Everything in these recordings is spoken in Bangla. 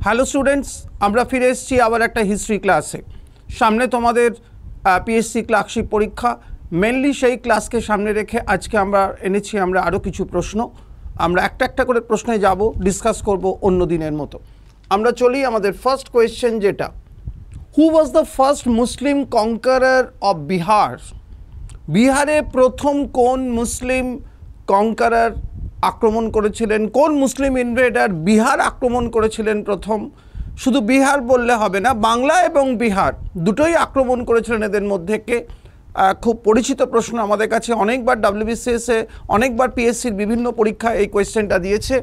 হ্যালো স্টুডেন্টস, আমরা ফিরে এসেছি আবার একটা হিস্ট্রি ক্লাসে। সামনে তোমাদের পিএসসি ক্লার্কশিপ পরীক্ষা, মেনলি সেই ক্লাসকে সামনে রেখে আজকে আমরা এনেছি আরও কিছু প্রশ্ন। আমরা একটা একটা করে প্রশ্নে যাব, ডিসকাস করব অন্য দিনের মতো। আমরা চলি আমাদের ফার্স্ট কোয়েশ্চেন, যেটা who was the first Muslim conqueror of Bihar? বিহারে প্রথম কোন মুসলিম কনকারার আক্রমণ করেছিলেন? কোন মুসলিম ইনভেডার বিহার আক্রমণ করেছিলেন প্রথম? শুধু বিহার বললে হবে না, বাংলা এবং বিহার দুটোই আক্রমণ করেছিলেন। এদের মধ্যে কে? খুব পরিচিত প্রশ্ন আমাদের কাছে, অনেকবার ডাব্লিউবিসিএসে, অনেকবার পিএসসির বিভিন্ন পরীক্ষায় এই কোয়েশ্চেনটা দিয়েছে।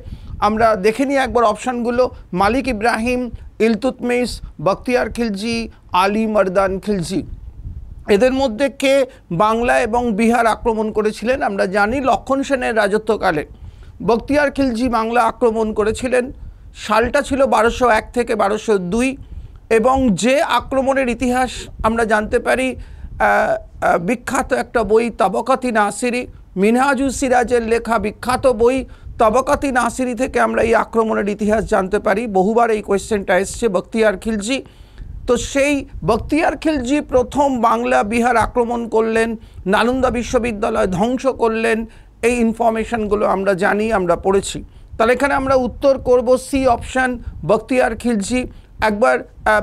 আমরা দেখে নিই একবার অপশানগুলো। মালিক ইব্রাহিম, ইলতুৎমিশ, বখতিয়ার খিলজি, আলী মর্দান খিলজি। এদের মধ্যে কে বাংলা এবং বিহার আক্রমণ করেছিলেন? আমরা জানি লক্ষণ সেনের রাজত্বকালে বখতিয়ার খিলজি বাংলা আক্রমণ করেছিলেন। সালটা ছিল 1201 থেকে 1202, এবং যে আক্রমণের ইতিহাস আমরা জানতে পারি বিখ্যাত একটা বই তবকাত-ই নাসিরি, মিনহাজুস সিরাজের লেখা বিখ্যাত বই তবকাত-ই নাসিরি থেকে আমরা এই আক্রমণের ইতিহাস জানতে পারি। বহুবার এই কোয়েশ্চেনটা এসছে, বখতিয়ার খিলজি। তো সেই বখতিয়ার খিলজি প্রথম বাংলা বিহার আক্রমণ করলেন, নালন্দা বিশ্ববিদ্যালয় ধ্বংস করলেন। এই ইনফরমেশনগুলো আমরা জানি, আমরা পড়েছি। তাহলে এখানে আমরা উত্তর করব সি অপশান, বখতিয়ার খিলজি। একবার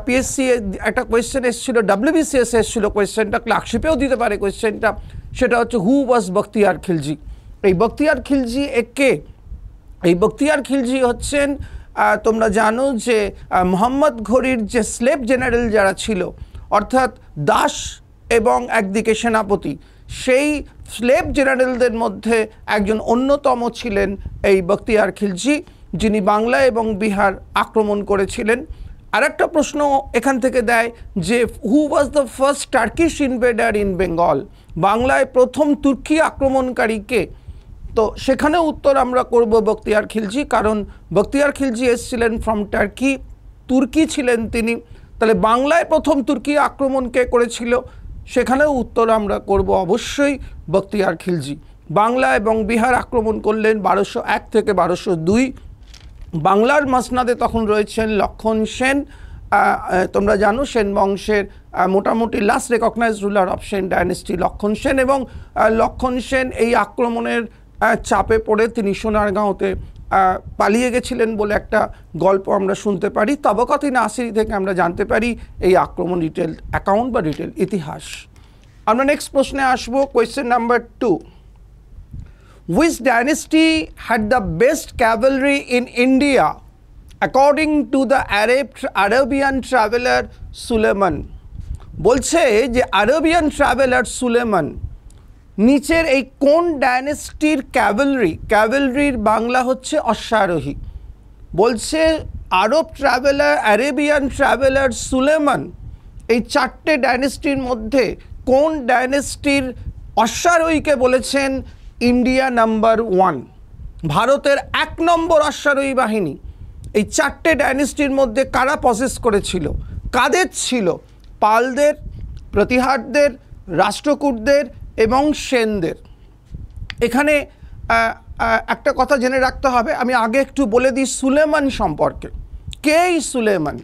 পিএসসি একটা কোয়েশ্চেন এসেছিলো, ডাব্লিউবিসিএস এসেছিলো কোয়েশ্চেনটা, ক্লার্কশিপেও দিতে পারে কোয়েশ্চেনটা। সেটা হচ্ছে হু ওয়াজ বখতিয়ার খিলজি? এই বখতিয়ার খিলজি কে? এই বখতিয়ার খিলজি হচ্ছেন, তোমরা জানো যে মোহাম্মদ ঘুরির যে স্লেভ জেনারেল যারা ছিল, অর্থাৎ দাস এবং একদিকে সেনাপতি, সেই স্লেভ জেনারেলদের মধ্যে একজন অন্যতম ছিলেন এই বখতিয়ার খিলজি, যিনি বাংলা এবং বিহার আক্রমণ করেছিলেন। আর একটা প্রশ্ন এখান থেকে দেয় যে who was the first Turkish invader in Bengal? বাংলায় প্রথম তুর্কি আক্রমণকারী কে? তো সেখানে উত্তর আমরা করব বখতিয়ার খিলজি, কারণ বখতিয়ার খিলজি এসেছিলেন ফ্রম টার্কি, তুর্কি ছিলেন তিনি। তাহলে বাংলায় প্রথম তুর্কি আক্রমণ কে করেছিল? সেখানেও উত্তর আমরা করব অবশ্যই বখতিয়ার খিলজি। বাংলা এবং বিহার আক্রমণ করলেন 1201 থেকে 1202। বাংলার মসনাদে তখন রয়েছেন লক্ষণ সেন। তোমরা জানো সেন বংশের মোটামুটি last recognised ruler of Sen dynasty Lakshman Sen, এবং লক্ষণ সেন এই আক্রমণের চাপে পড়ে তিনি সোনারগাঁওতে পালিয়ে গেছিলেন বলে একটা গল্প আমরা শুনতে পারি। তবকাত-ই নাসিরি থেকে আমরা জানতে পারি এই আক্রমণ ডিটেল অ্যাকাউন্ট বা ডিটেল ইতিহাস। আমরা নেক্সট প্রশ্নে আসবো, question number 2। Which dynasty had the best cavalry in India according to the Arabian traveler Suleiman? বলছে যে আরবিয়ান ট্রাভেলার সুলেমান নিচের এই কোন ডাইনেস্টির ক্যাভেলরির বাংলা হচ্ছে অশ্বারোহী? বলছে আরেবিয়ান ট্রাভেলার সুলেমান এই চারটে ডাইনেস্টির মধ্যে কোন ডাইনেস্টির অশ্বারোহীকে বলেছেন ইন্ডিয়া নাম্বার 1, ভারতের 1 নম্বর অশ্বারোহী বাহিনী? এই চারটে ডাইনেস্টির মধ্যে কারা পসেস করেছিল? কাদের ছিল? পালদের, প্রতিহারদের, রাষ্ট্রকূটদের এবং সেনদের। এখানে একটা কথা জেনে রাখতে হবে, আমি আগে একটু বলে দিই সুলেমান সম্পর্কে। কে এই সুলেমান?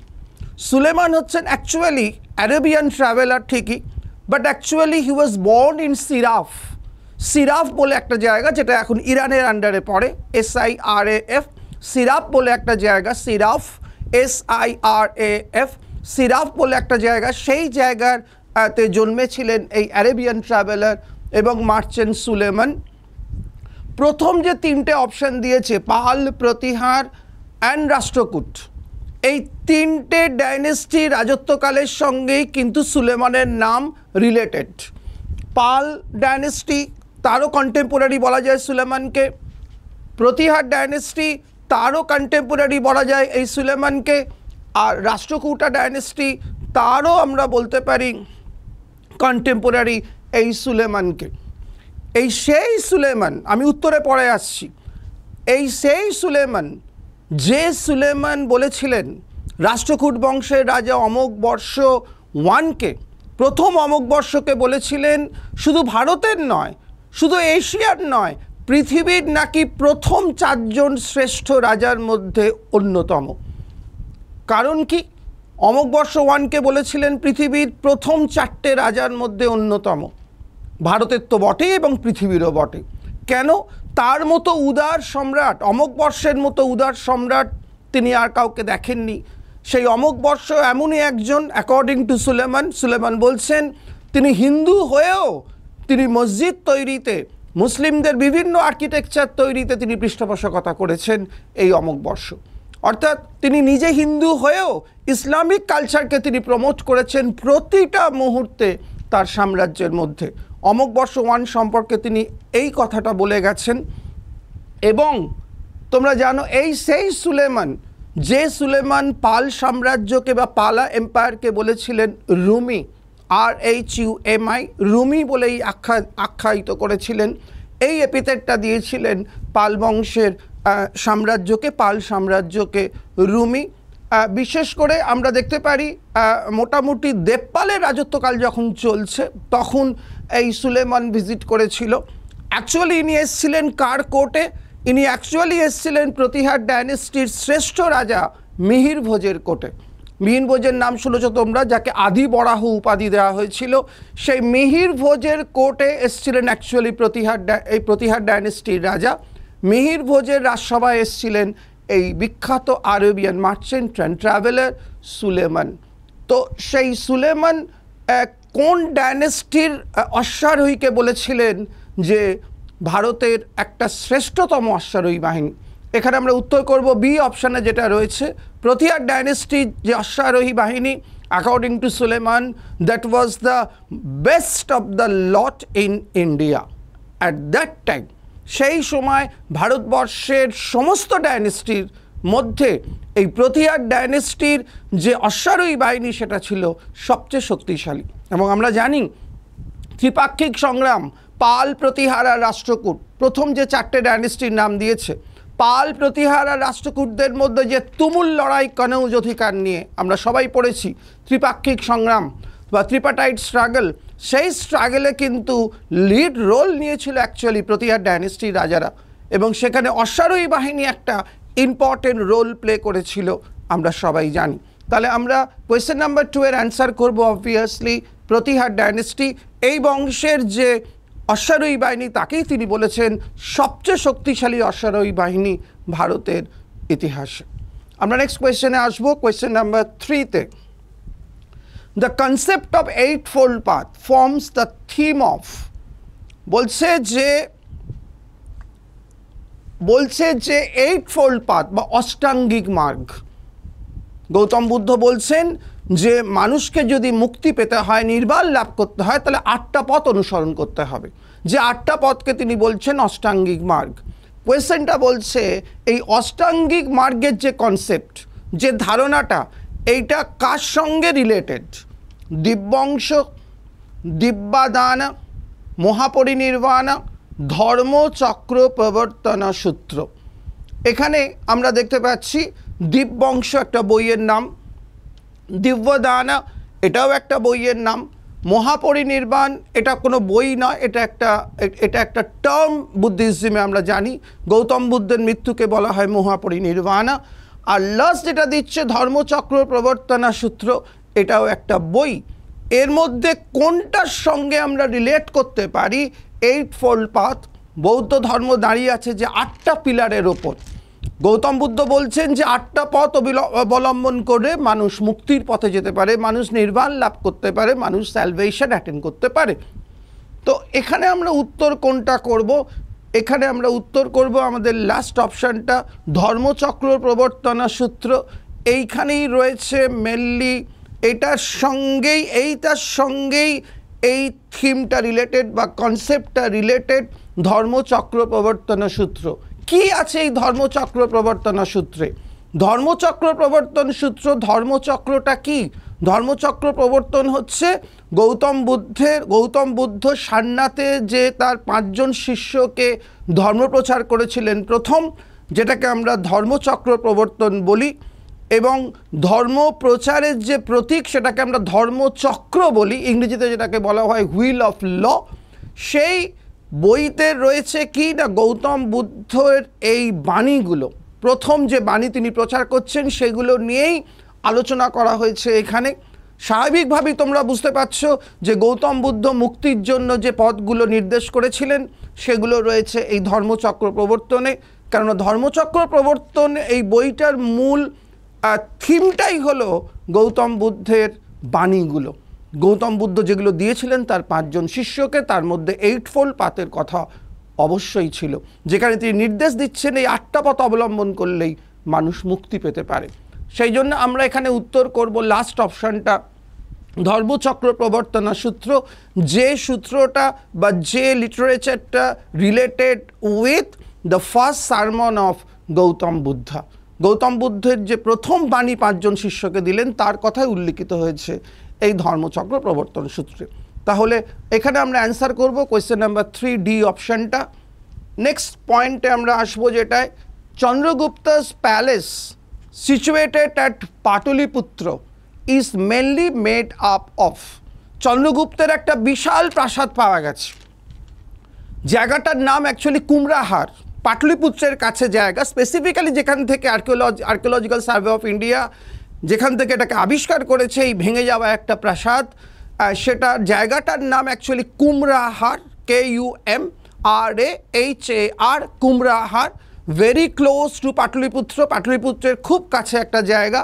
সুলেমান হচ্ছেন অ্যাকচুয়ালি আরবিয়ান ট্রাভেলার ঠিকই, but actually he was born in Siraf. Siraf বলে একটা জায়গা, যেটা এখন ইরানের আন্ডারে পড়ে, SIRAF। সিরাফ বলে একটা জায়গা, সিরাফ SIRAF, সিরাফ বলে একটা জায়গা, সেই জায়গাতে জন্মেছিলেন এই আরেবিয়ান ট্রাভেলার এবং মার্চেন্ট সুলেমান। প্রথম যে 3টে অপশান দিয়েছে, পাল, প্রতিহার অ্যান্ড রাষ্ট্রকূট, এই 3টে ডাইনেস্টি রাজত্বকালের সঙ্গেই কিন্তু সুলেমানের নাম রিলেটেড। পাল ডাইনেস্টি, তারও কন্টেম্পোরারি বলা যায় সুলেমানকে। প্রতিহার ডাইনেস্টি, তারও কন্টেম্পোরারি বলা যায় এই সুলেমানকে। আর রাষ্ট্রকূটা ডাইনেস্টি, তারও আমরা বলতে পারি কন্টেম্পোরারি এই সুলেমানকে। এই সেই সুলেমান, আমি উত্তরে পরে আসছি, এই সেই সুলেমান যে সুলেমান বলেছিলেন রাষ্ট্রকূট বংশের রাজা অমোঘ বর্ষ 1কে, প্রথম অমোঘ বর্ষকে বলেছিলেন শুধু ভারতের নয়, শুধু এশিয়ার নয়, পৃথিবীর নাকি প্রথম 4জন শ্রেষ্ঠ রাজার মধ্যে অন্যতম। কারণ কি? অমোঘবর্ষ 1কে বলেছিলেন পৃথিবীর প্রথম 4টে রাজার মধ্যে অন্যতম, ভারতের তো বটেই এবং পৃথিবীরও বটে। কেন? তার মতো উদার সম্রাট, অমোঘবর্ষের মতো উদার সম্রাট তিনি আর কাউকে দেখেননি। সেই অমোঘবর্ষ এমনই একজন, অ্যাকর্ডিং টু সুলেমান বলছেন তিনি হিন্দু হয়েও তিনি মসজিদ তৈরিতে, মুসলিমদের বিভিন্ন আর্কিটেকচার তৈরিতে তিনি পৃষ্ঠপোষকতা করেছেন এই অমোঘবর্ষ। অর্থাৎ তিনি নিজে হিন্দু হয়েও ইসলামিক কালচারকে তিনি প্রমোট করেছেন প্রতিটা মুহূর্তে তার সাম্রাজ্যের মধ্যে। অমোঘবর্ষ 1 সম্পর্কে তিনি এই কথাটা বলে গেছেন। এবং তোমরা জানো এই সেই সুলেমান, যে সুলেমান পাল সাম্রাজ্যকে বা পালা এম্পায়ারকে বলেছিলেন রুমি, RHUMI, রুমি বলেই আখ্যায়িত করেছিলেন। এই এপিথেটটা দিয়েছিলেন পাল বংশের সাম্রাজ্যকে, পাল সাম্রাজ্যকে রুমি। বিশেষ করে আমরা দেখতে পারি মোটামুটি দেবপালের রাজত্বকাল যখন চলছে তখন এই সুলেমান ভিজিট করেছিল। অ্যাকচুয়ালি ইনি এসেছিলেন কার কোর্টে? ইনি অ্যাকচুয়ালি এসেছিলেন প্রতিহার ডায়নেস্টির শ্রেষ্ঠ রাজা মিহির ভোজের কোর্টে। মিহির ভোজের নাম শুনেছ তোমরা, যাকে আদি বরাহ উপাধি দেওয়া হয়েছিল। সেই মিহির ভোজের কোর্টে এসেছিলেন অ্যাকচুয়ালি প্রতিহার ডায়নেস্টির রাজা। মিহির ভোজের রাজসভায় এসেছিলেন এই বিখ্যাত Arabian merchant and traveller Sulaiman. তো সেই সুলেমান কোন ডায়নেস্টির অশ্বারোহীকে বলেছিলেন যে ভারতের একটা শ্রেষ্ঠতম অশ্বারোহী বাহিনী? এখানে আমরা উত্তর করব বি অপশানে যেটা রয়েছে, প্রতিহার ডায়নেস্টির যে অশ্বারোহী বাহিনী, according to Sulaiman, that was the best of the lot in India at that time. সেই সময় ভারতবর্ষের সমস্ত ডায়নেস্টির মধ্যে এই প্রতিহার ডায়নেস্টির যে অশ্বারোহী বাহিনী সেটা ছিল সবচেয়ে শক্তিশালী। এবং আমরা জানি ত্রিপাক্ষিক সংগ্রাম, পাল, প্রতিহার আর রাষ্ট্রকূট, প্রথম যে 4টে ডায়নেস্টির নাম দিয়েছে, পাল, প্রতিহার আর রাষ্ট্রকূটদের মধ্যে যে তুমুল লড়াই কনৌজ অধিকার নিয়ে আমরা সবাই পড়েছি, ত্রিপাক্ষিক সংগ্রাম বা ট্রিপাটাইট স্ট্রাগল, সেই স্ট্রাগলে কিন্তু লিড রোল নিয়েছিল অ্যাকচুয়ালি প্রতিহার ডায়নেস্টির রাজারা। এবং সেখানে অশ্বারোহী বাহিনী একটা ইম্পর্টেন্ট রোল প্লে করেছিল, আমরা সবাই জানি। তাহলে আমরা কোয়েশ্চেন নাম্বার 2 এর অ্যান্সার করবো অবভিয়াসলি প্রতিহার ডায়নেস্টি। এই বংশের যে অশ্বারোহী বাহিনী তাকেই তিনি বলেছেন সবচেয়ে শক্তিশালী অশ্বারোহী বাহিনী ভারতের ইতিহাসে। আমরা নেক্সট কোয়েশ্চেনে আসবো, কোয়েশ্চেন নাম্বার 3-তে। The concept of eightfold path forms the theme of, বলছে যে eightfold path বা অষ্টাঙ্গিক মার্গ। গৌতম বুদ্ধ বলছেন যে মানুষকে যদি মুক্তি পেতে হয়, নির্বাণ লাভ করতে হয়, তাহলে 8টা পথ অনুসরণ করতে হবে। যে 8টা পথকে তিনি বলছেন অষ্টাঙ্গিক মার্গ। কোয়েশ্চেনটা বলছে এই অষ্টাঙ্গিক মার্গের যে কনসেপ্ট, যে ধারণাটা, এইটা কার সঙ্গে রিলেটেড? দিব্যংশ, দিব্যাদান, মহাপরিনির্বাণ, ধর্মচক্র প্রবর্তন সূত্র। এখানে আমরা দেখতে পাচ্ছি দিব্যংশ একটা বইয়ের নাম, দিব্যদান এটাও একটা বইয়ের নাম, মহাপরিনির্বাণ এটা কোনো বই নয়, এটা একটা টার্ম বুদ্ধিজমে আমরা জানি। গৌতম বুদ্ধের মৃত্যুকে বলা হয় মহাপরিনির্বাণ। আর লাস্ট যেটা দিচ্ছে ধর্মচক্র প্রবর্তনা সূত্র, এটাও একটা বই। এর মধ্যে কোনটার সঙ্গে আমরা রিলেট করতে পারি এইটফোল্ড পাথ? বৌদ্ধ ধর্ম দাঁড়িয়ে আছে যে 8টা পিলারের ওপর। গৌতম বুদ্ধ বলছেন যে 8টা পথ অবলম্বন করে মানুষ মুক্তির পথে যেতে পারে, মানুষ নির্বাণ লাভ করতে পারে, মানুষ স্যালভেশন অ্যাটেন্ড করতে পারে। তো এখানে আমরা উত্তর কোনটা করব? এখানে আমরা উত্তর করব আমাদের লাস্ট অপশানটা, ধর্মচক্র প্রবর্তনা সূত্র। এইখানেই রয়েছে মেনলি, এইটার সঙ্গেই এই থিমটা রিলেটেড বা কনসেপ্টটা রিলেটেড, ধর্মচক্র প্রবর্তনা সূত্র। কি আছে এই ধর্মচক্র প্রবর্তনা সূত্রে? ধর্মচক্র প্রবর্তন সূত্র, ধর্মচক্রটা কি? ধর্মচক্র প্রবর্তন হচ্ছে গৌতম বুদ্ধ সারনাথে যে তার 5 জন শিষ্যকে ধর্মপ্রচার করেছিলেন প্রথম, যেটাকে আমরা ধর্মচক্র প্রবর্তন বলি। এবং ধর্ম প্রচারের যে প্রতীক সেটাকে আমরা ধর্মচক্র বলি, ইংরেজিতে যেটাকে বলা হয় হুইল অফ ল। সেই বইতে রয়েছে কি না, গৌতম বুদ্ধের এই বাণীগুলো, প্রথম যে বাণী তিনি প্রচার করছেন সেগুলো নিয়েই আলোচনা করা হয়েছে এখানে। স্বাভাবিকভাবেই তোমরা বুঝতে পারছো যে গৌতম বুদ্ধ মুক্তির জন্য যে পথগুলো নির্দেশ করেছিলেন সেগুলো রয়েছে এই ধর্মচক্র প্রবর্তনে। কারণ ধর্মচক্র প্রবর্তন এই বইটার মূল থিমটাই হলো গৌতম বুদ্ধের বাণীগুলো। গৌতম বুদ্ধ যেগুলো দিয়েছিলেন তার 5 জন শিষ্যকে, তার মধ্যে 8-fold পাথের কথা অবশ্যই ছিল, যেখানে তিনি নির্দেশ দিচ্ছেন এই 8টা পথ অবলম্বন করলেই মানুষ মুক্তি পেতে পারে। সেই জন্য আমরা এখানে উত্তর করব লাস্ট অপশানটা, ধর্মচক্র প্রবর্তনা সূত্র, যে সূত্রটা বা যে লিটারেচারটা related with the first sermon of Gautam Buddha. Gautam বুদ্ধের যে প্রথম বাণী 5 জন শিষ্যকে দিলেন তার কথাই উল্লিখিত হয়েছে এই ধর্মচক্র প্রবর্তন সূত্রে। তাহলে এখানে আমরা অ্যান্সার করব কোয়েশ্চেন নাম্বার 3D অপশানটা। নেক্সট পয়েন্টে আমরা আসবো, যেটায় Chandragupta's palace situated at Pataliputra is mainly made up of. চন্দ্রগুপ্তের একটা বিশাল প্রাসাদ পাওয়া গেছে, জায়গাটার নাম অ্যাকচুয়ালি কুমড়াহার, পাটলিপুত্রের কাছে জায়গা, স্পেসিফিক্যালি যেখান থেকে আর্কিওলজিক্যাল সার্ভে অফ ইন্ডিয়া যেখান থেকে এটাকে আবিষ্কার করেছে এই ভেঙে যাওয়া একটা প্রাসাদ, সেটা জায়গাটার নাম actually Kumrahar, KUMRAHAR, Kumrahar, very close to Pataliputra, পাটলিপুত্রের খুব কাছে একটা জায়গা।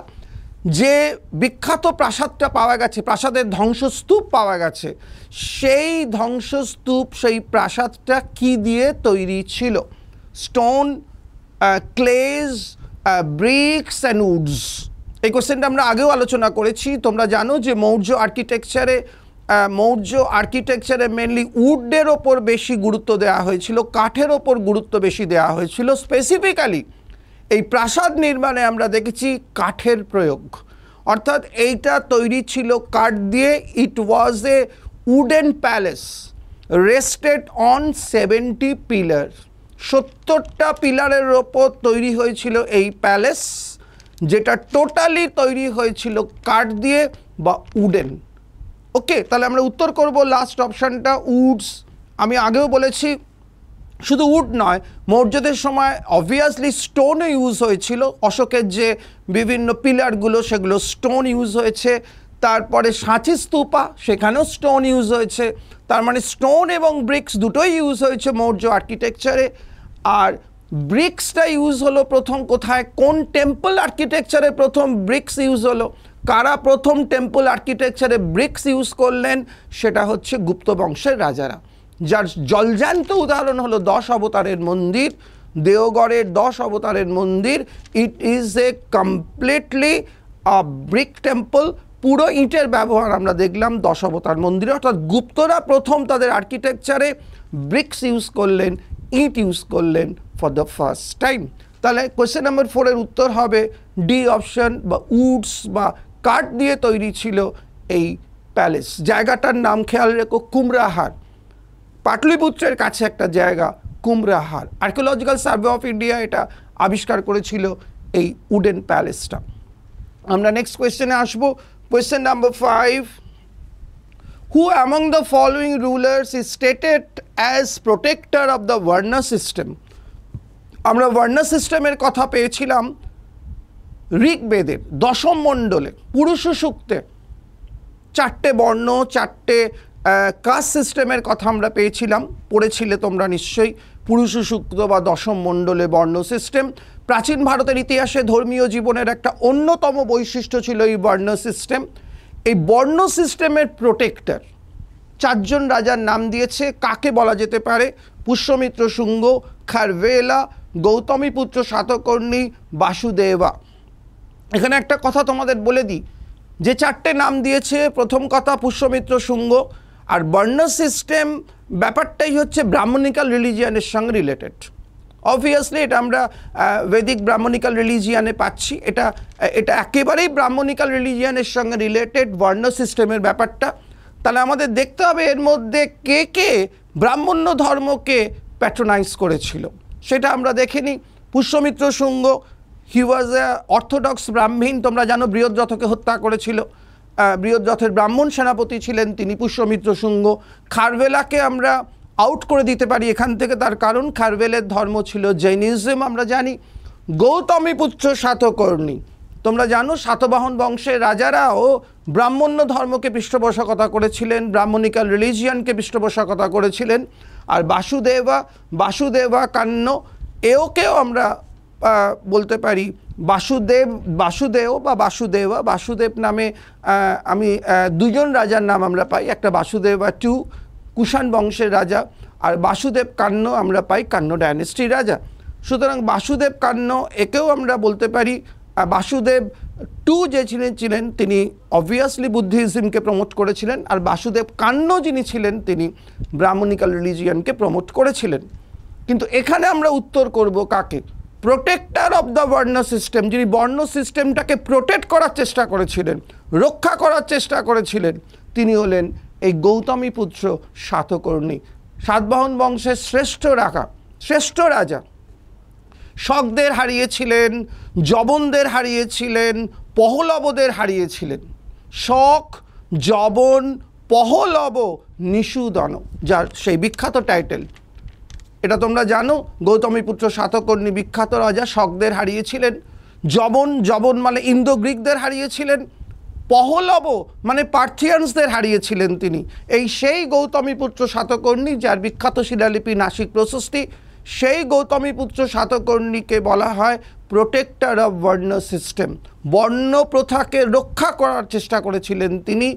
যে বিখ্যাত প্রাসাদটা পাওয়া গেছে, প্রাসাদের ধ্বংসস্তূপ পাওয়া গেছে, সেই ধ্বংসস্তূপ, সেই প্রাসাদটা কি দিয়ে তৈরি ছিল? Stone, clays, bricks and woods. এই কোশ্চেনটা আমরা আগেও আলোচনা করেছি। তোমরা জানো যে মৌর্য আর্কিটেকচারে মেনলি উডের ওপর বেশি গুরুত্ব দেওয়া হয়েছিল, কাঠের ওপর গুরুত্ব বেশি দেওয়া হয়েছিল। স্পেসিফিক্যালি এই প্রাসাদ নির্মাণে আমরা দেখেছি কাঠের প্রয়োগ, অর্থাৎ এইটা তৈরি ছিল কাঠ দিয়ে। It was a wooden palace rested on 70 pillar. 70টা পিলারের ওপর তৈরি হয়েছিল এই প্যালেস, যেটা টোটালি তৈরি হয়েছিল কাঠ দিয়ে বা উডেন। ওকে, তাহলে আমরা উত্তর করব লাস্ট অপশানটা, উডস। আমি আগেও বলেছি শুধু উড নয়, মৌর্যদের সময় অবভিয়াসলি স্টোনও ইউজ হয়েছিল। অশোকের যে বিভিন্ন পিলারগুলো সেগুলো স্টোন ইউজ হয়েছে। তারপরে সাঁচি স্তূপা, সেখানেও স্টোন ইউজ হয়েছে। তার মানে স্টোন এবং ব্রিক্স দুটোই ইউজ হয়েছে মৌর্য আর্কিটেকচারে। আর ব্রিক্সটা ইউজ হলো প্রথম কোথায়, কোন টেম্পল আর্কিটেকচারে প্রথম ব্রিক্স ইউজ হলো? কারা প্রথম টেম্পল আর্কিটেকচারে ব্রিক্স ইউজ করলেন? সেটা হচ্ছে গুপ্ত বংশের রাজারা, যার জলজান্ত উদাহরণ হলো 10 অবতারের মন্দির, দেওগড়ের 10 অবতারের মন্দির। It is a completely brick temple, পুরো ইটের ব্যবহার আমরা দেখলাম 10 অবতার মন্দিরে। অর্থাৎ গুপ্তরা প্রথম তাদের আর্কিটেকচারে ব্রিক্স ইউজ করলেন, ইট ইউজ করলেন ফর দ্য ফার্স্ট টাইম। তাহলে কোয়েশ্চেন নাম্বার 4 এর উত্তর হবে ডি অপশন, বা উডস বা কাঠ দিয়ে তৈরি ছিল এই প্যালেস। জায়গাটার নাম খেয়াল রেখো, কুমড়াহার, পাটলিপুত্রের কাছে একটা জায়গা কুমড়াহার। আর্কিওলজিক্যাল সার্ভে অফ ইন্ডিয়া এটা আবিষ্কার করেছিল এই উডেন প্যালেসটা। আমরা নেক্সট কোয়েশ্চেনে আসবো, question number 5। Who among the following rulers is stated as protector of the বর্ণ সিস্টেম? আমরা বর্ণ সিস্টেমের কথা পেয়েছিলাম ঋগ্বেদের 10ম মণ্ডলে, পুরুষ সূক্তে 4টে বর্ণ, 4টে কাস্ট সিস্টেমের কথা আমরা পেয়েছিলাম, পড়েছিলে তোমরা নিশ্চয়ই। পুরুষ সূক্ত বা 10ম মণ্ডলে বর্ণ সিস্টেম। প্রাচীন ভারতের ইতিহাসে ধর্মীয় জীবনের একটা অন্যতম বৈশিষ্ট্য ছিল এই বর্ণ সিস্টেম। এই বর্ণ সিস্টেমের প্রোটেক্টর 4 জন রাজার নাম দিয়েছে। কাকে বলা যেতে পারে? পুষ্যমিত্র শুঙ্গ, খারভেলা, গৌতমীপুত্র সাতকর্ণী, বাসুদেবা। এখানে একটা কথা তোমাদের বলে দিই, যে 4টে নাম দিয়েছে, প্রথম কথা পুষ্যমিত্র শুঙ্গ। আর বর্ণ সিস্টেম ব্যাপারটাই হচ্ছে ব্রাহ্মণিক্যাল রিলিজিয়ানের সঙ্গে রিলেটেড। অবভিয়াসলি এটা আমরা বৈদিক ব্রাহ্মণিক্যাল রিলিজিয়ানে পাচ্ছি, এটা একেবারেই ব্রাহ্মণিক্যাল রিলিজিয়ানের সঙ্গে রিলেটেড বর্ণ সিস্টেমের ব্যাপারটা। তাহলে আমাদের দেখতে হবে এর মধ্যে কে কে ব্রাহ্মণ্য ধর্মকে প্যাট্রোনাইজ করেছিল, সেটা আমরা দেখে নিই। পুষ্যমিত্র শুঙ্গ, হি ওয়াজ এ অর্থোডক্স ব্রাহ্মণ। তোমরা জানো বৃহদ্রথকে হত্যা করেছিল, বৃহদ্রথের ব্রাহ্মণ সেনাপতি ছিলেন তিনি পুষ্যমিত্র শুঙ্গ। খারভেলাকে আমরা আউট করে দিতে পারি এখান থেকে, তার কারণ খারভেলের ধর্ম ছিল জৈনিজম আমরা জানি। গৌতমীপুত্র সাতকর্ণী, তোমরা জানো সাতবাহন বংশের রাজারাও ব্রাহ্মণ্য ধর্মকে পৃষ্ঠপোষকতা করেছিলেন, ব্রাহ্মণিক্যাল রিলিজিয়ানকে পৃষ্ঠপোষকতা করেছিলেন। আর বাসুদেবা কান্ন এওকেও আমরা বলতে পারি বাসুদেব নামে আমি দুজন রাজার নাম আমরা পাই, একটা বাসুদেবা টু কুষাণ বংশের রাজা, আর বাসুদেব কান্ন আমরা পাই কান্ন ডায়নেস্টির রাজা। সুতরাং বাসুদেব কান্ন একেও আমরা বলতে পারি। বাসুদেব টু যে ছিলেন তিনি অবভিয়াসলি বুদ্ধিজমকে প্রমোট করেছিলেন, আর বাসুদেব কান্ন যিনি ছিলেন তিনি ব্রাহ্মণিক্যাল রিলিজিয়ানকে প্রমোট করেছিলেন। কিন্তু এখানে আমরা উত্তর করব কাকে? প্রোটেক্টর অফ দ্য বর্ণ সিস্টেম, যিনি বর্ণ সিস্টেমটাকে প্রোটেক্ট করার চেষ্টা করেছিলেন, রক্ষা করার চেষ্টা করেছিলেন, তিনি হলেন এই গৌতমীপুত্র সাতকর্ণী, সাতবাহন বংশের শ্রেষ্ঠ রাজা। শকদের হারিয়েছিলেন, যবনদের হারিয়েছিলেন, পহলবদের হারিয়েছিলেন। শক, যবন, পহলব, নিষুদন, যার সেই বিখ্যাত টাইটেল, এটা তোমরা জানো। গৌতমীপুত্র সাতকর্ণী বিখ্যাত রাজা, শকদের হারিয়েছিলেন। যবন মানে ইন্দো গ্রিকদের হারিয়েছিলেন। পহলব মানে পার্থিয়ানসদের হারিয়েছিলেন তিনি। এই সেই গৌতমীপুত্র সাতকর্ণী, যার বিখ্যাত শিলালিপি নাসিক প্রশস্তি, সেই গৌতমীপুত্র সাতকর্ণীকে বলা হয় প্রোটেক্টর অফ বর্ণ সিস্টেম। বর্ণ প্রথাকে রক্ষা করার চেষ্টা করেছিলেন তিনি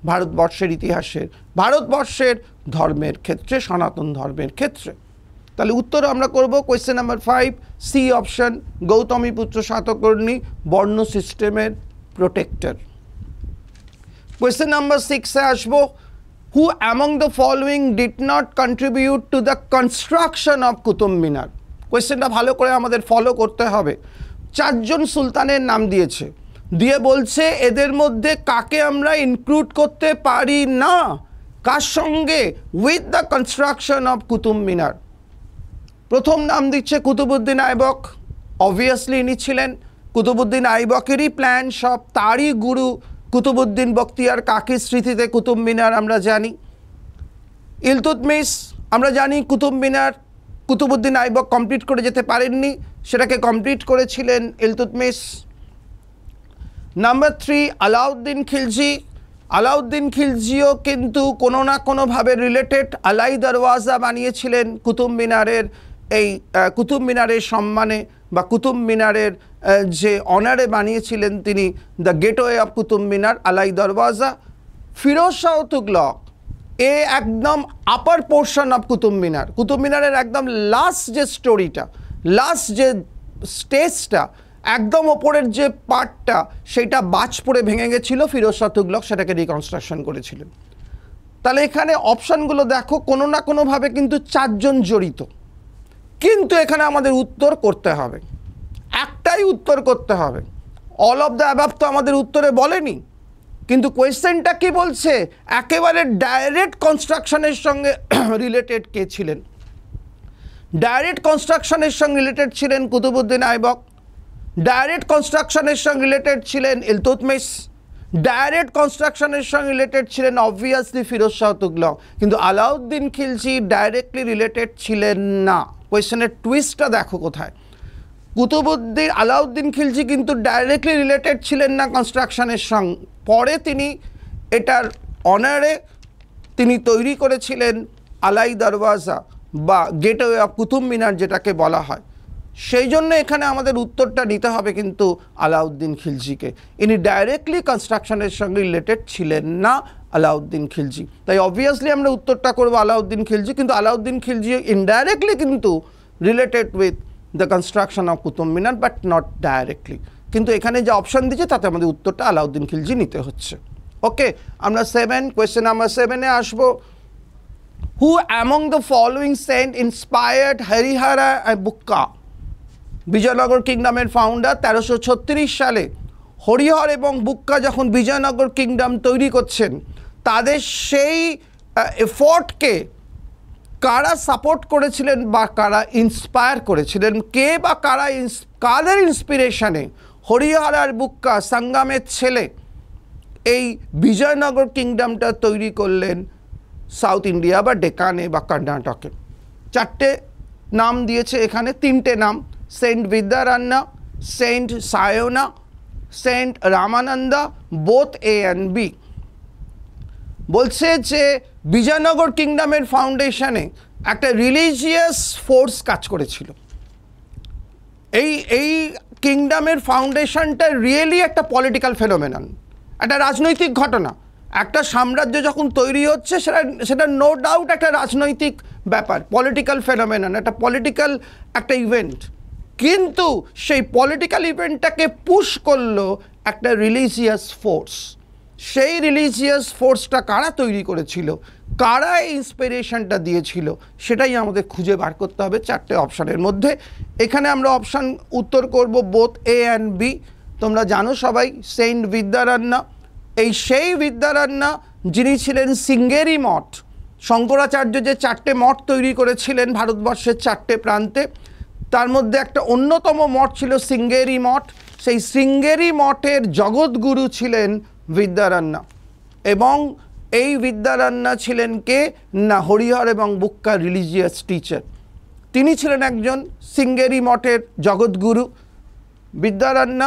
ভারতবর্ষের ইতিহাসের, ভারতবর্ষের ধর্মের ক্ষেত্রে, সনাতন ধর্মের ক্ষেত্রে। তাহলে উত্তর আমরা করব question number 5, C option, Gautamiputra Satakarni বর্ণ সিস্টেমের প্রোটেক্টর। কোয়েশ্চেন নাম্বার 6-এ আসবো, who among the following did not contribute to the construction of Qutub Minar? কোয়েশ্চেনটা ভালো করে আমাদের ফলো করতে হবে। 4 জন সুলতানের নাম দিয়েছে, দিয়ে বলছে এদের মধ্যে কাকে আমরা ইনক্লুড করতে পারি না, কার সঙ্গে? With the construction of Qutub Minar. প্রথম নাম দিচ্ছে কুতুবউদ্দিন আইবক। অবভিয়াসলি ইনি ছিলেন কুতুবউদ্দিন আইবকেরই প্ল্যান সব, তারই গুরু কুতুবউদ্দিন বখতিয়ার কাকির স্মৃতিতে কুতুব মিনার আমরা জানি। ইলতুৎমিশ, আমরা জানি কুতুব মিনার কুতুবউদ্দিন আইবক কমপ্লিট করে যেতে পারেননি, সেটাকে কমপ্লিট করেছিলেন ইলতুৎমিশ। নাম্বার 3, আলাউদ্দিন খিলজি। আলাউদ্দিন খিলজিও কিন্তু কোনো না কোনোভাবে রিলেটেড। আলাই দরওয়াজা বানিয়েছিলেন কুতুব মিনারের, এই কুতুব মিনারের সম্মানে বা কুতুব মিনারের যে অনারে বানিয়েছিলেন তিনি দ্য গেটওয়ে অফ কুতুব মিনার, আলাই দরওয়াজা। ফিরোজ শাহ তুগলক এ একদম আপার পোর্শন অফ কুতুব মিনার, কুতুব মিনারের একদম লাস্ট যে স্টোরিটা, লাস্ট যে স্টেজটা, একদম ওপরের যে পার্টটা, সেইটা বাজ পড়ে ভেঙে গেছিলো, ফিরোজ শাহ তুগলক সেটাকে রিকনস্ট্রাকশন করেছিলেন। তাহলে এখানে অপশানগুলো দেখো, কোনো না কোনোভাবে কিন্তু 4 জন জড়িত। কিন্তু এখানে আমাদের উত্তর করতে হবে, একটাই উত্তর করতে হবে। অল অফ দ্য অ্যাবাভ তো আমাদের উত্তরে বলেনি, কিন্তু কোয়েশ্চেনটা কি বলছে? একেবারে ডাইরেক্ট কনস্ট্রাকশনের সঙ্গে রিলেটেড কে ছিলেন? ডাইরেক্ট কনস্ট্রাকশনের সঙ্গে রিলেটেড ছিলেন কুতুবউদ্দিন আইবক, ডাইরেক্ট কনস্ট্রাকশনের সঙ্গে রিলেটেড ছিলেন ইলতুৎমিশ, ডাইরেক্ট কনস্ট্রাকশনের সঙ্গে রিলেটেড ছিলেন অবভিয়াসলি ফিরোজ শাহ তুগলক, কিন্তু আলাউদ্দিন খিলজি ডাইরেক্টলি রিলেটেড ছিলেন না। কোয়েশ্চেনের টুইস্টটা দেখো কোথায়। আলাউদ্দিন খিলজি কিন্তু ডাইরেক্টলি রিলেটেড ছিলেন না কনস্ট্রাকশনের সঙ্গে। পরে তিনি এটার অনারে তিনি তৈরি করেছিলেন আলাই দরওয়াজা বা গেটওয়ে অফ কুতুব মিনার যেটাকে বলা হয়। সেই জন্য এখানে আমাদের উত্তরটা নিতে হবে কিন্তু আলাউদ্দিন খিলজিকে। ইনি ডাইরেক্টলি কনস্ট্রাকশনের সঙ্গে রিলেটেড ছিলেন না আলাউদ্দিন খিলজি, তাই অবভিয়াসলি আমরা উত্তরটা করবো আলাউদ্দিন খিলজি। কিন্তু আলাউদ্দিন খিলজি ইনডাইরেক্টলি কিন্তু related with the construction of Qutub Minar, but not directly. কিন্তু এখানে যে অপশান দিচ্ছে তাতে আমাদের উত্তরটা আলাউদ্দিন খিলজি নিতে হচ্ছে। ওকে, আমরা কোয়েশ্চেন নাম্বার 7-এ আসবো। Who among the following saint inspired Harihara Bukka? Vijayanagar কিংডমের ফাউন্ডার 1336 সালে হরিহর এবং বুক্কা যখন বিজয়নগর কিংডম তৈরি করছেন, তাদের সেই এফর্টকে কারা সাপোর্ট করেছিলেন বা কারা ইন্সপায়ার করেছিলেন? কে বা কাদের ইন্সপিরেশনে হরিহর আর বুক্কা, সাঙ্গামের ছেলে, এই বিজয়নগর কিংডমটা তৈরি করলেন সাউথ ইন্ডিয়া বা ডেকানে বা কর্ণাটকে? 4টে নাম দিয়েছে এখানে, 3টে নাম, saint Vidyaranya, saint Sayana, saint Ramananda, both A and B. বলছে যে বিজয়নগর কিংডমের ফাউন্ডেশনে একটা রিলিজিয়াস ফোর্স কাজ করেছিল। এই কিংডমের ফাউন্ডেশনটা রিয়েলি একটা পলিটিক্যাল ফেনোমেনন, একটা রাজনৈতিক ঘটনা। একটা সাম্রাজ্য যখন তৈরি হচ্ছে সেটা নো ডাউট একটা রাজনৈতিক ব্যাপার, পলিটিক্যাল ফেনোমেনন, একটা পলিটিক্যাল একটা ইভেন্ট। কিন্তু সেই পলিটিক্যাল ইভেন্টটাকে পুশ করলো একটা রিলিজিয়াস ফোর্স। সেই রিলিজিয়াস ফোর্সটা কারা তৈরি করেছিল, কারা এই ইন্সপিরেশনটা দিয়েছিল, সেটাই আমাদের খুঁজে বার করতে হবে চারটে অপশানের মধ্যে। এখানে আমরা অপশান উত্তর করব বোথ এ অ্যান্ড বি। তোমরা জানো সবাই সেন্ট বিদ্যারণ্য, সেই বিদ্যারণ্য যিনি ছিলেন সিঙ্গেরি মঠ। শঙ্করাচার্য যে চারটে মঠ তৈরি করেছিলেন ভারতবর্ষের চারটে প্রান্তে, তার মধ্যে একটা অন্যতম মঠ ছিল সিঙ্গেরি মঠ। সেই সিঙ্গেরি মঠের জগৎগুরু ছিলেন বিদ্যারণ্য, এবং এই বিদ্যারণ্য ছিলেন কে না হরিহর এবং বুক্কার রিলিজিয়াস টিচার। তিনি ছিলেন একজন সিঙ্গেরি মঠের জগৎগুরু বিদ্যারণ্য।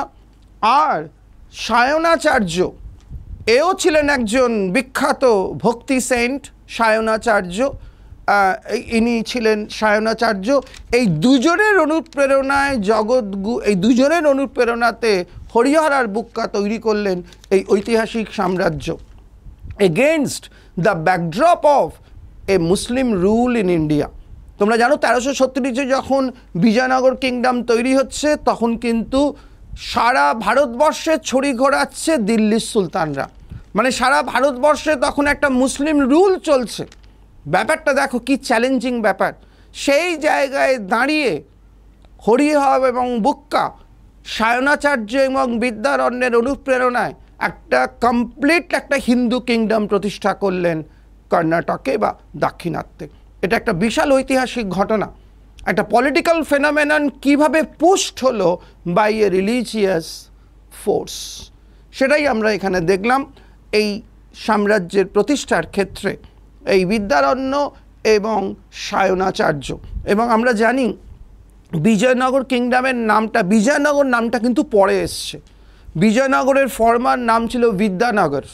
আর সায়নাচার্য, এও ছিলেন একজন বিখ্যাত ভক্তি সেন্ট সায়নাচার্য। ইনি ছিলেন সায়নাচার্য। এই দুজনের অনুপ্রেরণায় এই দুজনের অনুপ্রেরণাতে হরিহর আর বুক্কা তৈরি করলেন এই ঐতিহাসিক সাম্রাজ্য, against the backdrop of A Muslim rule in India. তোমরা জানো 1336 যখন বিজয়নগর কিংডম তৈরি হচ্ছে, তখন কিন্তু সারা ভারতবর্ষে ছড়ি ঘোরাচ্ছে দিল্লির সুলতানরা। মানে সারা ভারতবর্ষে তখন একটা মুসলিম রুল চলছে। ব্যাপারটা দেখো কি চ্যালেঞ্জিং ব্যাপার। সেই জায়গায় দাঁড়িয়ে হরিহর এবং বুক্কা সায়নাচার্য এবং বিদ্যারণ্যের অনুপ্রেরণায় একটা কমপ্লিট একটা হিন্দু কিংডম প্রতিষ্ঠা করলেন কর্ণাটকে বা দাক্ষিণাত্যে। এটা একটা বিশাল ঐতিহাসিক ঘটনা, একটা পলিটিক্যাল ফেনোমেনন কিভাবে পুশড হলো বাই এ রিলিজিয়াস ফোর্স, সেটাই আমরা এখানে দেখলাম এই সাম্রাজ্যের প্রতিষ্ঠার ক্ষেত্রে এই বিদ্যারণ্য এবং সায়নাচার্য। এবং আমরা জানি বিজয়নগর কিংডমের বিজয়নগর নামটা কিন্তু পরে এসছে। বিজয়নগরের ফর্মার নাম ছিল বিদ্যানগর।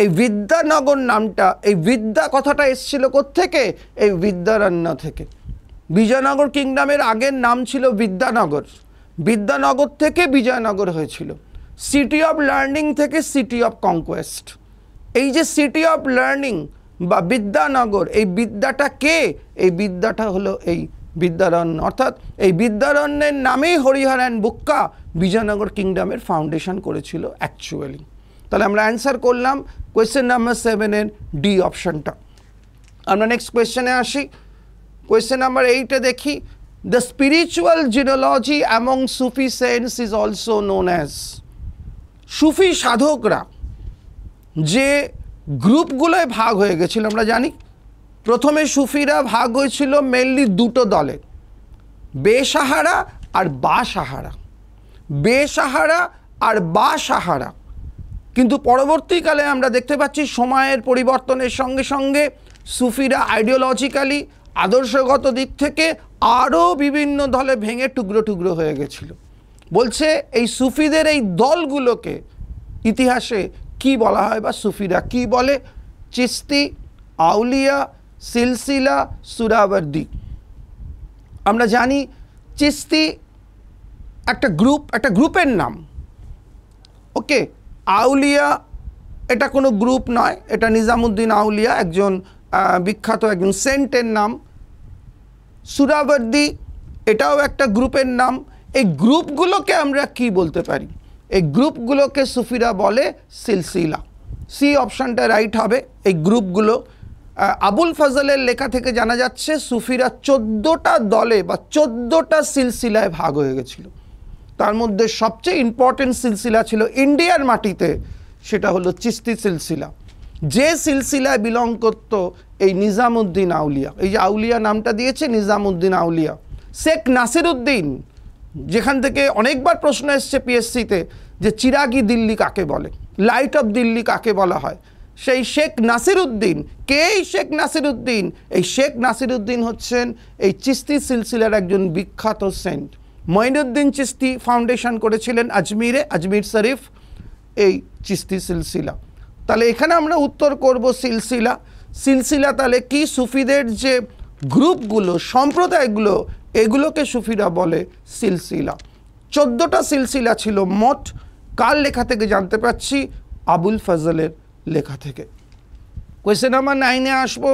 এই বিদ্যানগর নামটা, এই বিদ্যা কথাটা এসছিল কোত্থেকে? এই বিদ্যারণ্য থেকে। বিজয়নগর কিংডমের আগের নাম ছিল বিদ্যানগর, বিদ্যানগর থেকে বিজয়নগর হয়েছিল। সিটি অফ লার্নিং থেকে সিটি অফ কনকোয়েস্ট। এই যে সিটি অফ লার্নিং বা বিদ্যানগর, এই বিদ্যাটা কে? এই বিদ্যাটা হলো এই বিদ্যারণ্য। অর্থাৎ এই বিদ্যারণ্যের নামেই হরিহর অ্যান্ড বুক্কা বিজয়নগর কিংডমের ফাউন্ডেশন করেছিল অ্যাকচুয়ালি। তাহলে আমরা অ্যান্সার করলাম কোয়েশ্চেন নাম্বার 7-এর ডি অপশানটা। আমরা নেক্সট কোয়েশ্চেনে আসি। কোয়েশ্চেন নাম্বার 8-এ দেখি, the spiritual genealogy among Sufi saints is also known as. Sufi সাধকরা যে গ্রুপগুলোয় ভাগ হয়ে গেছিল আমরা জানি। প্রথমে সুফিরা ভাগ হয়েছিল মেনলি দুটো দলে, বেসাহারা আর বাসাহারা। বেসাহারা আর বাসাহারা। কিন্তু পরবর্তীকালে আমরা দেখতে পাচ্ছি সময়ের পরিবর্তনের সঙ্গে সঙ্গে সুফিরা আইডিওলজিক্যালি, আদর্শগত দিক থেকে আরও বিভিন্ন দলে ভেঙে টুকরো টুকরো হয়ে গেছিল। বলছে এই সুফিদের এই দলগুলোকে ইতিহাসে কি বলা হয় বা সুফিরা কি বলে? চিস্তি, আউলিয়া, সিলসিলা, সুরাবর্দি। আমরা জানি চিস্তি একটা গ্রুপের নাম, ওকে। আউলিয়া এটা কোনো গ্রুপ নয়, এটা নিজামুদ্দিন আউলিয়া একজন বিখ্যাত একজন সেন্টের নাম। সুরাবর্দি এটাও একটা গ্রুপের নাম। এই গ্রুপগুলোকে আমরা কি বলতে পারি? এই গ্রুপগুলোকে সুফিরা বলে সিলসিলা। সি অপশানটা রাইট হবে। এই গ্রুপগুলো আবুল ফজলের লেখা থেকে জানা যাচ্ছে সুফিরা 14টা দলে বা 14টা সিলসিলায় ভাগ হয়ে গেছিল। তার মধ্যে সবচেয়ে ইম্পর্টেন্ট সিলসিলা ছিল ইন্ডিয়ার মাটিতে, সেটা হলো চিস্তি সিলসিলা, যে সিলসিলায় বিলং করতো এই নিজামুদ্দিন আউলিয়া। এই যে আউলিয়া নামটা দিয়েছে নিজামুদ্দিন আউলিয়া। শেখ নাসিরুদ্দিন, যেখান থেকে অনেকবার প্রশ্ন এসছে পিএসসিতে যে চিরাগি দিল্লি কাকে বলে, লাইট অফ দিল্লি কাকে বলা হয়, সেই শেখ নাসিরুদ্দিন। কে এই শেখ নাসিরুদ্দিন? এই শেখ নাসিরুদ্দিন হচ্ছেন এই চিস্তি সিলসিলার একজন বিখ্যাত সেন্ট, মঈনুদ্দিন চিশতি ফাউন্ডেশন করেছিলেন আজমিরে, আজমির শরীফ, এই চিশতি সিলসিলা। তাহলে এখানে আমরা উত্তর করব সিলসিলা। সিলসিলা তাহলে কি? সুফিদের যে গ্রুপগুলো, সম্প্রদায়গুলো, এগুলোকে সুফিরা বলে সিলসিলা। 14টা সিলসিলা ছিল মোট। কার লেখা থেকে জানতে পাচ্ছি? আবুল ফজলের লেখা থেকে। কোয়েশ্চেন নাম্বার 9-এ আসবো।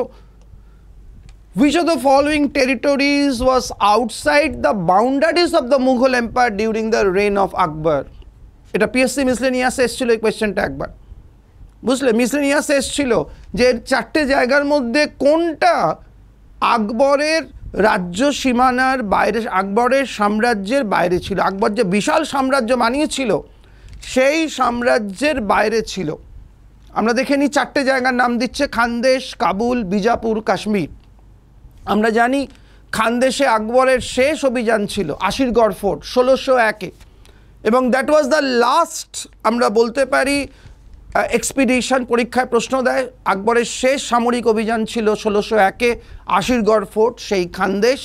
Which of the following territories was outside the boundaries of the Mughal Empire during the reign of Akbar? এটা পিএসসি মিসলেনিয়াসে এসেছিল এই কোয়েশ্চেনটা একবার, বুঝলে? মিসলেনিয়াসে এসেছিল যে 4টে জায়গার মধ্যে কোনটা আকবরের রাজ্য সীমানার বাইরে, আকবরের সাম্রাজ্যের বাইরে ছিল। আকবর যে বিশাল সাম্রাজ্য বানিয়েছিল সেই সাম্রাজ্যের বাইরে ছিল। আমরা দেখে নিই 4টে জায়গার নাম দিচ্ছে: খানদেশ, কাবুল, বিজাপুর, কাশ্মীর। আমরা জানি খানদেশে আকবরের শেষ অভিযান ছিল আশিরগড় ফোর্ট 1601-এ, এবং দ্যাট ওয়াজ দ্য লাস্ট, আমরা বলতে পারি, এক্সপিডিশন। পরীক্ষায় প্রশ্ন দেয়, আকবরের শেষ সামরিক অভিযান ছিল 1601-এ আশিরগড় ফোর্ট, সেই খানদেশ।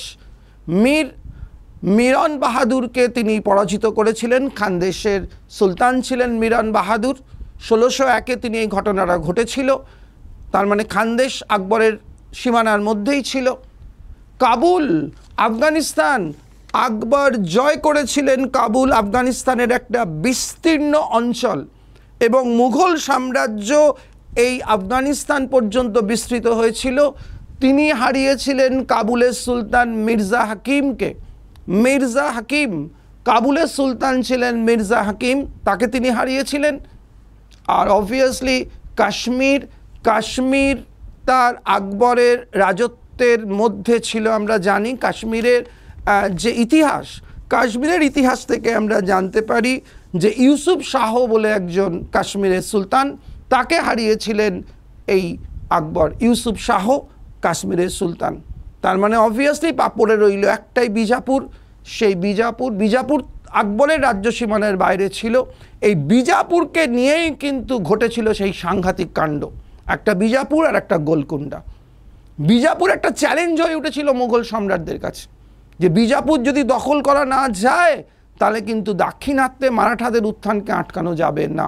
মিরন বাহাদুরকে তিনি পরাজিত করেছিলেন। খানদেশের সুলতান ছিলেন মিরন বাহাদুর। 1601-এ তিনি এই ঘটনাটা ঘটেছিল। তার মানে খানদেশ আকবরের সীমানার মধ্যেই ছিল। কাবুল, আফগানিস্তান, আকবর জয় করেছিলেন কাবুল, আফগানিস্তানের একটা বিস্তীর্ণ অঞ্চল, এবং মুঘল সাম্রাজ্য এই আফগানিস্তান পর্যন্ত বিস্তৃত হয়েছিল। তিনি হারিয়েছিলেন কাবুলের সুলতান মির্জা হাকিমকে। মির্জা হাকিম, কাবুলের সুলতান ছিলেন মির্জা হাকিম, তাকে তিনি হারিয়েছিলেন। আর অবভিয়াসলি কাশ্মীর তার আকবরের রাজত্বের মধ্যে ছিল। আমরা জানি কাশ্মীরের যে ইতিহাস, কাশ্মীরের ইতিহাস থেকে আমরা জানতে পারি যে ইউসুফ শাহ বলে একজন কাশ্মীরের সুলতান, তাকে হারিয়েছিলেন এই আকবর। ইউসুফ শাহ কাশ্মীরের সুলতান। তার মানে অবভিয়াসলি পাপড়ে রইল একটাই বিজাপুর। সেই বিজাপুর আকবরের রাজ্য সীমানার বাইরে ছিল। এই বিজাপুরকে নিয়েই কিন্তু ঘটেছিল সেই সাংঘাতিক কাণ্ড, একটা বিজাপুর আর একটা গোলকুন্ডা। বিজাপুর একটা চ্যালেঞ্জ হয়ে উঠেছিল মুঘল সম্রাটদের কাছে, যে বিজাপুর যদি দখল করা না যায় তাহলে কিন্তু দাক্ষিণাত্যে মারাঠাদের উত্থানকে আটকানো যাবে না।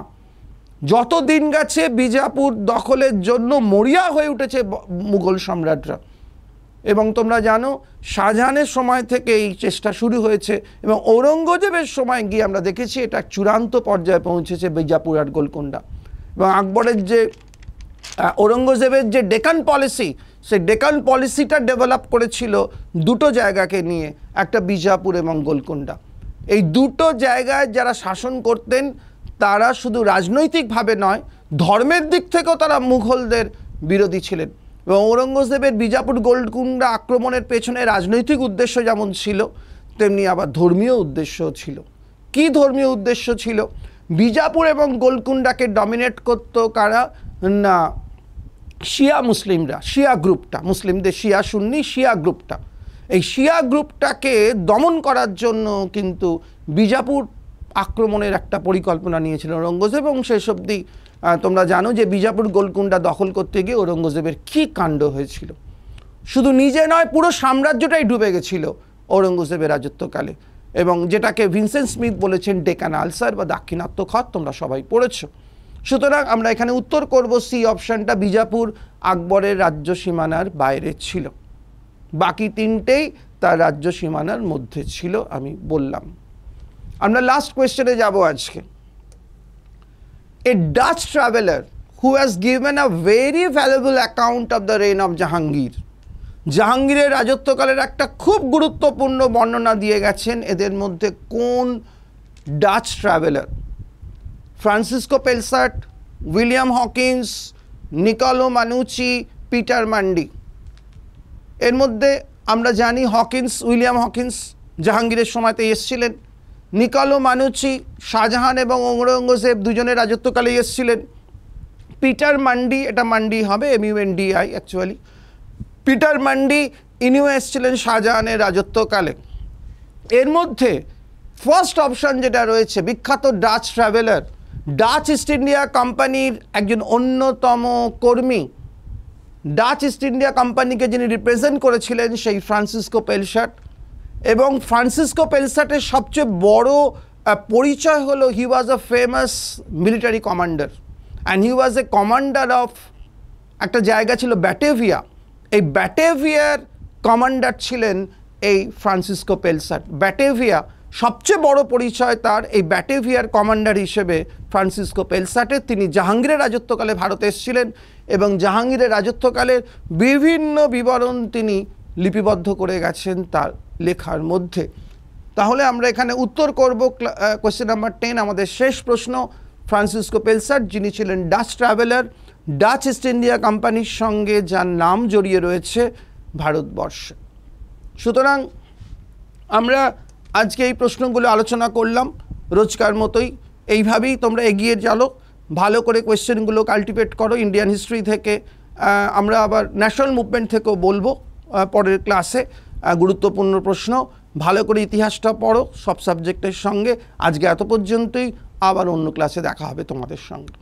যত দিন গেছে বিজাপুর দখলের জন্য মরিয়া হয়ে উঠেছে মুঘল সম্রাটরা। এবং তোমরা জানো শাহজাহানের সময় থেকে এই চেষ্টা শুরু হয়েছে, এবং ঔরঙ্গজেবের সময় গিয়ে আমরা দেখেছি এটা চূড়ান্ত পর্যায়ে পৌঁছেছে বিজাপুর আর গোলকুন্ডা। এবং আকবরের যে ঔরঙ্গজেবের যে ডেকান পলিসি, সেই ডেকান পলিসিটা ডেভেলপ করেছিল দুটো জায়গাকে নিয়ে, একটা বিজাপুর এবং গোলকুন্ডা। এই দুটো জায়গায় যারা শাসন করতেন তারা শুধু রাজনৈতিকভাবে নয়, ধর্মের দিক থেকেও তারা মুঘলদের বিরোধী ছিলেন। এবং ঔরঙ্গজেবের বিজাপুর গোলকুন্ডা আক্রমণের পেছনে রাজনৈতিক উদ্দেশ্য যেমন ছিল, তেমনি আবার ধর্মীয় উদ্দেশ্যও ছিল। কি ধর্মীয় উদ্দেশ্য ছিল? বিজাপুর এবং গোলকুন্ডাকে ডমিনেট করতো কারা না? শিয়া মুসলিমরা, শিয়া গ্রুপটা, মুসলিমদের শিয়া সুন্নি শিয়া গ্রুপটা। এই শিয়া গ্রুপটাকে দমন করার জন্য কিন্তু বিজাপুর আক্রমণের একটা পরিকল্পনা নিয়েছিল ঔরঙ্গজেব। এবং শেষ অবধি তোমরা জানো যে বিজাপুর গোলকুন্ডা দখল করতে গিয়ে ঔরঙ্গজেবের কী কাণ্ড হয়েছিল। শুধু নিজে নয়, পুরো সাম্রাজ্যটাই ডুবে গেছিল ঔরঙ্গজেবের রাজত্বকালে, এবং যেটাকে ভিনসেন্ট স্মিথ বলেছেন ডেকান আলসার বা দাক্ষিণাত্য ক্ষত, তোমরা সবাই পড়েছ। সুতরাং আমরা এখানে উত্তর করব সি অপশানটা, বিজাপুর আকবরের রাজ্য সীমানার বাইরে ছিল, বাকি তিনটেই তার রাজ্য সীমানার মধ্যে ছিল, আমি বললাম। আমরা লাস্ট কোয়েশ্চেনে যাব আজকে। A Dutch traveler who has given a very valuable account of the reign of Jahangir. জাহাঙ্গীরের রাজত্বকালের একটা খুব গুরুত্বপূর্ণ বর্ণনা দিয়ে গেছেন। এদের মধ্যে কোন Dutch traveller? Francisco Pelsaert, William Hawkins, Niccolo Manucci, Peter Mundy. এর মধ্যে আমরা জানি উইলিয়াম হকিন্স জাহাঙ্গীরের সময়তে এসেছিলেন। নিকোলো মানুচি শাহজাহান এবং ঔরঙ্গজেব দুজনের রাজত্বকালেই এসেছিলেন। পিটার মান্ডি, এটা মান্ডি হবে, MUNDI অ্যাকচুয়ালি। পিটার মান্ডি ইনিও এসেছিলেন শাহজাহানের রাজত্বকালে। এর মধ্যে ফার্স্ট অপশান যেটা রয়েছে, বিখ্যাত Dutch traveller, Dutch east India কোম্পানির একজন অন্যতম কর্মী, ডাচ ইস্ট ইন্ডিয়া কোম্পানিকে যিনি রিপ্রেজেন্ট করেছিলেন সেই ফ্রান্সিসকো পেলসার্ট। এবং ফ্রান্সিসকো পেলসাটের সবচেয়ে বড় পরিচয় হলো he was a famous military commander and he was a commander of একটা জায়গা ছিল ব্যাটেভিয়া। এই ব্যাটেভিয়ার কমান্ডার ছিলেন এই ফ্রান্সিসকো পেলসাট। ব্যাটেভিয়া সবচেয়ে বড় পরিচয় তার এই ব্যাটেভিয়ার কমান্ডার হিসেবে ফ্রান্সিসকো পেলসাটের। তিনি জাহাঙ্গীরের রাজত্বকালে ভারতে এসেছিলেন এবং জাহাঙ্গীরের রাজত্বকালের বিভিন্ন বিবরণ তিনি লিপিবদ্ধ করে গেছেন তার লেখার মধ্যে। তাহলে আমরা এখানে উত্তর করব কোয়েশ্চেন নাম্বার 10, আমাদের শেষ প্রশ্ন। ফ্রান্সিসকো পেলসাট যিনি ছিলেন Dutch traveller, Dutch east India কোম্পানির সঙ্গে যার নাম জড়িয়ে রয়েছে ভারতবর্ষে। সুতরাং আমরা আজকে এই প্রশ্নগুলো আলোচনা করলাম রোজকার মতোই। এইভাবেই তোমরা এগিয়ে চলো, ভালো করে কোয়েশ্চেনগুলো কাল্টিভেট করো ইন্ডিয়ান হিস্ট্রি থেকে। আমরা আবার ন্যাশনাল মুভমেন্ট থেকেও বলবো পরের ক্লাসে গুরুত্বপূর্ণ প্রশ্ন। ভালো করে ইতিহাসটা পড়ো সব সাবজেক্টের সঙ্গে। আজকে এত পর্যন্তই, আবার অন্য ক্লাসে দেখা হবে তোমাদের সঙ্গে।